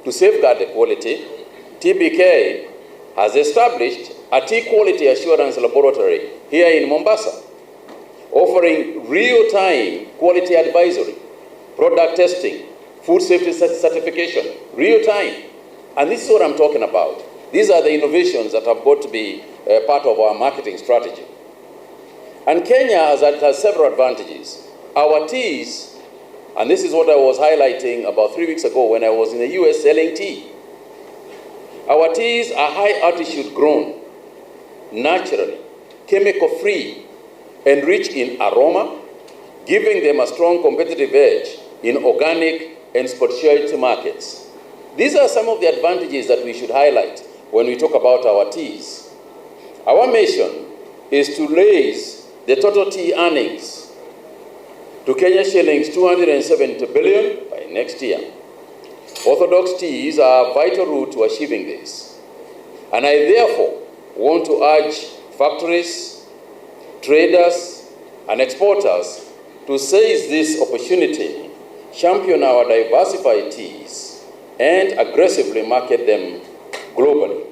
to safeguard the quality, TBK has established a tea quality assurance laboratory here in Mombasa, offering real-time quality advisory, product testing, food safety certification, real-time. And this is what I'm talking about. These are the innovations that have got to be part of our marketing strategy. And Kenya has several advantages. Our teas, and this is what I was highlighting about 3 weeks ago when I was in the US selling tea. Our teas are high altitude grown, naturally, chemical-free, and rich in aroma, giving them a strong competitive edge in organic and specialty markets. These are some of the advantages that we should highlight when we talk about our teas. Our mission is to raise the total tea earnings to Kenya shillings 270 billion by next year. Orthodox teas are a vital route to achieving this. And I therefore want to urge factories, traders, and exporters to seize this opportunity, champion our diversified teas, and aggressively market them globally.